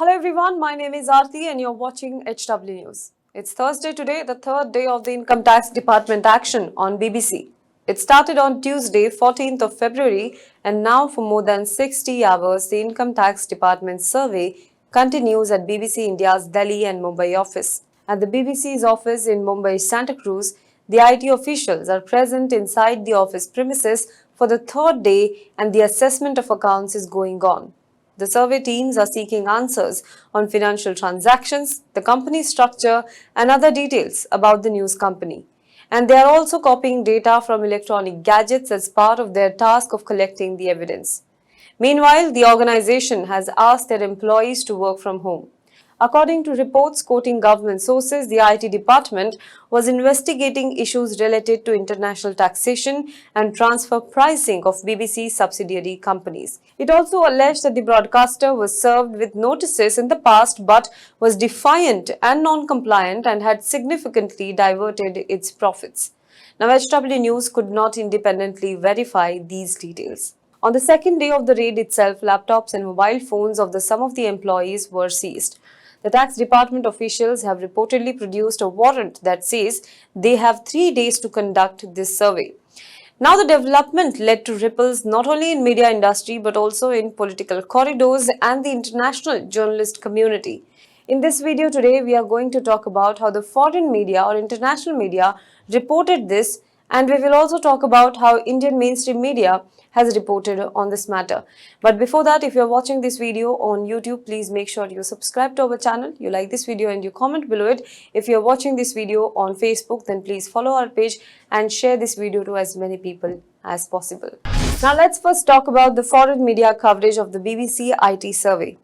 Hello everyone, my name is Aarti and you're watching HW News. It's Thursday today, the third day of the Income Tax Department action on BBC. It started on Tuesday, 14th of February, and now for more than 60 hours, the Income Tax Department survey continues at BBC India's Delhi and Mumbai office. At the BBC's office in Mumbai, Santacruz, the IT officials are present inside the office premises for the third day and the assessment of accounts is going on. The survey teams are seeking answers on financial transactions, the company structure, and other details about the news company. And they are also copying data from electronic gadgets as part of their task of collecting the evidence. Meanwhile, the organization has asked their employees to work from home. According to reports quoting government sources, the IT department was investigating issues related to international taxation and transfer pricing of BBC subsidiary companies. It also alleged that the broadcaster was served with notices in the past but was defiant and non-compliant and had significantly diverted its profits. Now, HW News could not independently verify these details. On the second day of the raid itself, laptops and mobile phones of some of the employees were seized. The tax department officials have reportedly produced a warrant that says they have 3 days to conduct this survey. Now the development led to ripples not only in media industry but also in political corridors and the international journalist community. In this video today, we are going to talk about how the foreign media or international media reported this, and we will also talk about how Indian mainstream media has reported on this matter. But before that, if you are watching this video on YouTube, please make sure you subscribe to our channel, you like this video and you comment below it. If you are watching this video on Facebook, then please follow our page and share this video to as many people as possible. Now let's first talk about the foreign media coverage of the BBC IT survey.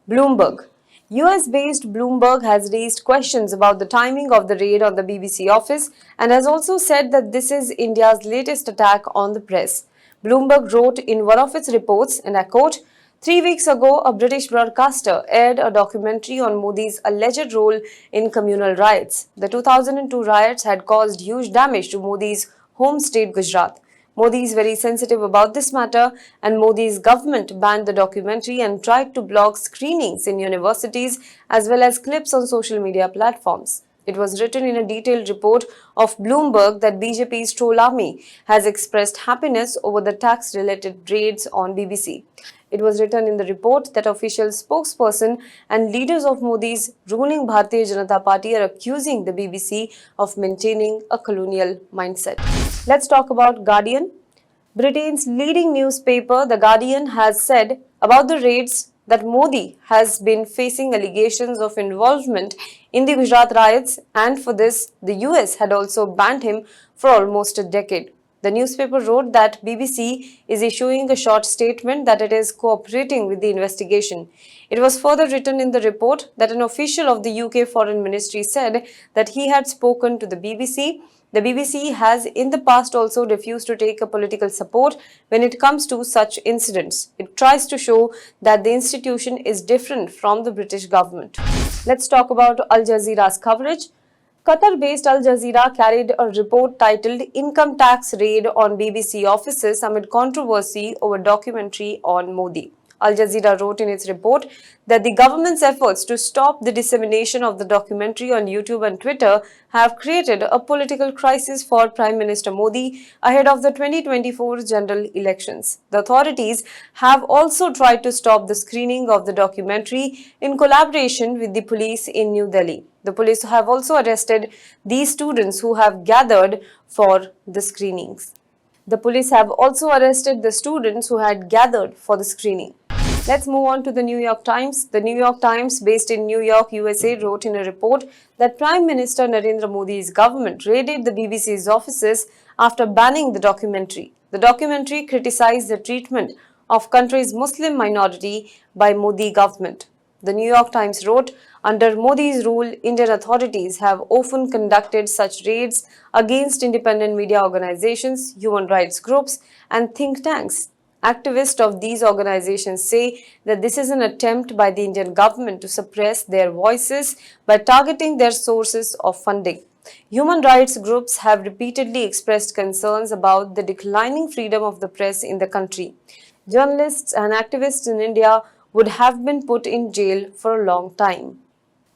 Bloomberg. US-based Bloomberg has raised questions about the timing of the raid on the BBC office and has also said that this is India's latest attack on the press. Bloomberg wrote in one of its reports, and I quote, 3 weeks ago, a British broadcaster aired a documentary on Modi's alleged role in communal riots. The 2002 riots had caused huge damage to Modi's home state Gujarat. Modi is very sensitive about this matter, and Modi's government banned the documentary and tried to block screenings in universities as well as clips on social media platforms. It was written in a detailed report of Bloomberg that BJP's troll army has expressed happiness over the tax-related raids on BBC. It was written in the report that official spokesperson and leaders of Modi's ruling Bharatiya Janata Party are accusing the BBC of maintaining a colonial mindset. Let's talk about Guardian. Britain's leading newspaper, The Guardian, has said about the raids that Modi has been facing allegations of involvement in the Gujarat riots, and for this, the US had also banned him for almost a decade. The newspaper wrote that BBC is issuing a short statement that it is cooperating with the investigation. It was further written in the report that an official of the UK Foreign Ministry said that he had spoken to the BBC. The BBC has in the past also refused to take a political support when it comes to such incidents. It tries to show that the institution is different from the British government. Let's talk about Al Jazeera's coverage. Qatar-based Al Jazeera carried a report titled Income Tax Raid on BBC Offices amid controversy over documentary on Modi. Al Jazeera wrote in its report that the government's efforts to stop the dissemination of the documentary on YouTube and Twitter have created a political crisis for Prime Minister Modi ahead of the 2024 general elections. The authorities have also tried to stop the screening of the documentary in collaboration with the police in New Delhi. The police have also arrested these students who have gathered for the screenings. The police have also arrested the students who had gathered for the screening. Let's move on to the New York Times. The New York Times, based in New York, USA, wrote in a report that Prime Minister Narendra Modi's government raided the BBC's offices after banning the documentary. The documentary criticized the treatment of country's Muslim minority by Modi government. The New York Times wrote, under Modi's rule, Indian authorities have often conducted such raids against independent media organizations, human rights groups, and think tanks. Activists of these organizations say that this is an attempt by the Indian government to suppress their voices by targeting their sources of funding. Human rights groups have repeatedly expressed concerns about the declining freedom of the press in the country. Journalists and activists in India would have been put in jail for a long time.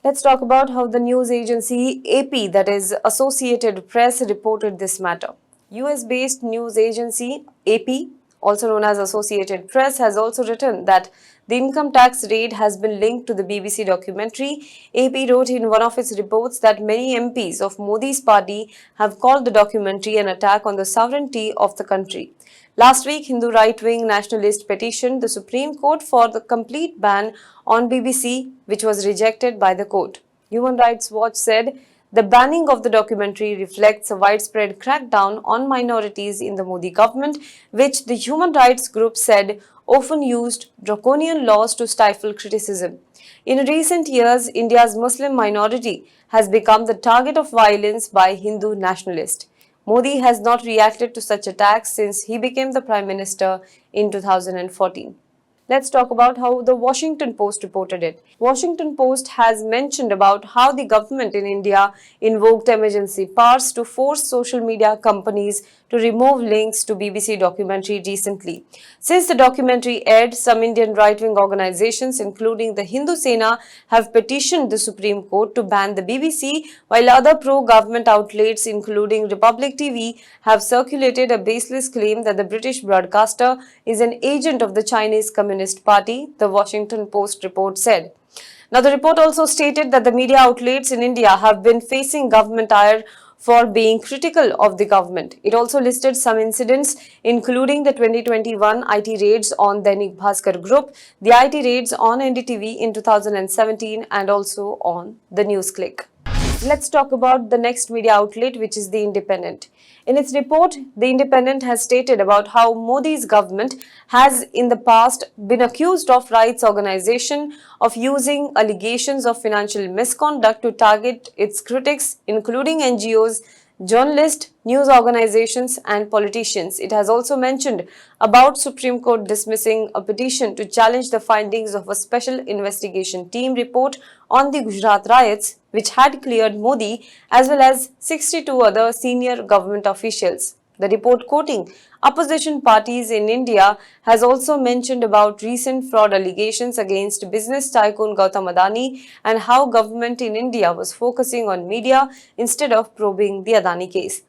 Let's talk about how the news agency AP, that is Associated Press, reported this matter. US-based news agency AP, also known as Associated Press, has also written that the income tax raid has been linked to the BBC documentary. AP wrote in one of its reports that many MPs of Modi's party have called the documentary an attack on the sovereignty of the country. Last week, Hindu right-wing nationalists petitioned the Supreme Court for the complete ban on BBC, which was rejected by the court. Human Rights Watch said the banning of the documentary reflects a widespread crackdown on minorities in the Modi government, which the human rights group said often used draconian laws to stifle criticism. In recent years, India's Muslim minority has become the target of violence by Hindu nationalists. Modi has not reacted to such attacks since he became the Prime Minister in 2014. Let's talk about how the Washington Post reported it. Washington Post has mentioned about how the government in India invoked emergency powers to force social media companies to remove links to BBC documentary recently. Since the documentary aired, some Indian right-wing organizations, including the Hindu Sena, have petitioned the Supreme Court to ban the BBC, while other pro-government outlets, including Republic TV, have circulated a baseless claim that the British broadcaster is an agent of the Chinese Communist Party, the Washington Post report said. Now, the report also stated that the media outlets in India have been facing government ire for being critical of the government. It also listed some incidents, including the 2021 IT raids on Dainik Bhaskar Group, the IT raids on NDTV in 2017, and also on the NewsClick. Let's talk about the next media outlet, which is The Independent. In its report, The Independent has stated about how Modi's government has in the past been accused of rights organization of using allegations of financial misconduct to target its critics, including NGOs, journalists, news organizations and politicians. It has also mentioned about Supreme Court dismissing a petition to challenge the findings of a special investigation team report on the Gujarat riots, which had cleared Modi as well as 62 other senior government officials. The report, quoting opposition parties in India, has also mentioned about recent fraud allegations against business tycoon Gautam Adani and how government in India was focusing on media instead of probing the Adani case.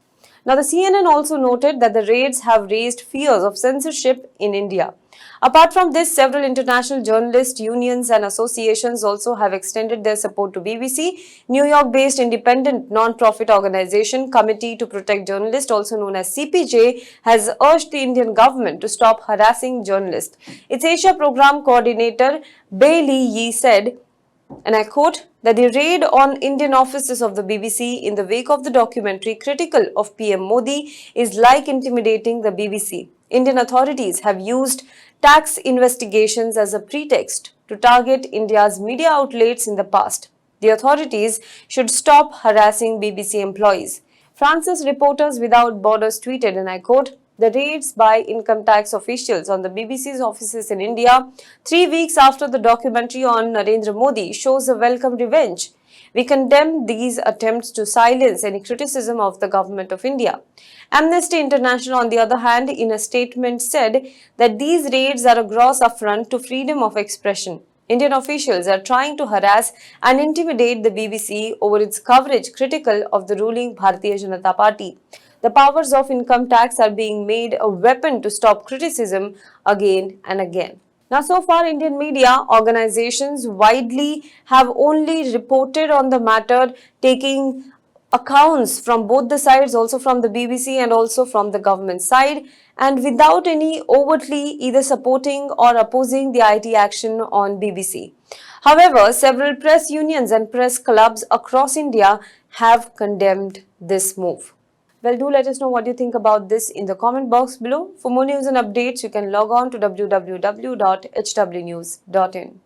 Now, the CNN also noted that the raids have raised fears of censorship in India. Apart from this, several international journalist unions and associations also have extended their support to BBC. New York-based independent non-profit organization Committee to Protect Journalists, also known as CPJ, has urged the Indian government to stop harassing journalists. Its Asia program coordinator Bailey Yee said, and I quote, that the raid on Indian offices of the BBC in the wake of the documentary critical of PM Modi is like intimidating the BBC. Indian authorities have used tax investigations as a pretext to target India's media outlets in the past. The authorities should stop harassing BBC employees. France's Reporters Without Borders tweeted, and I quote, the raids by income tax officials on the BBC's offices in India 3 weeks after the documentary on Narendra Modi shows a welcome revenge. We condemn these attempts to silence any criticism of the government of India. Amnesty International, on the other hand, in a statement said that these raids are a gross affront to freedom of expression. Indian officials are trying to harass and intimidate the BBC over its coverage critical of the ruling Bharatiya Janata Party. The powers of income tax are being made a weapon to stop criticism again and again. Now, so far, Indian media organizations widely have only reported on the matter, taking accounts from both the sides, also from the BBC and also from the government side, and without any overtly either supporting or opposing the IT action on BBC. However, several press unions and press clubs across India have condemned this move. Well, do let us know what you think about this in the comment box below. For more news and updates, you can log on to www.hwnews.in.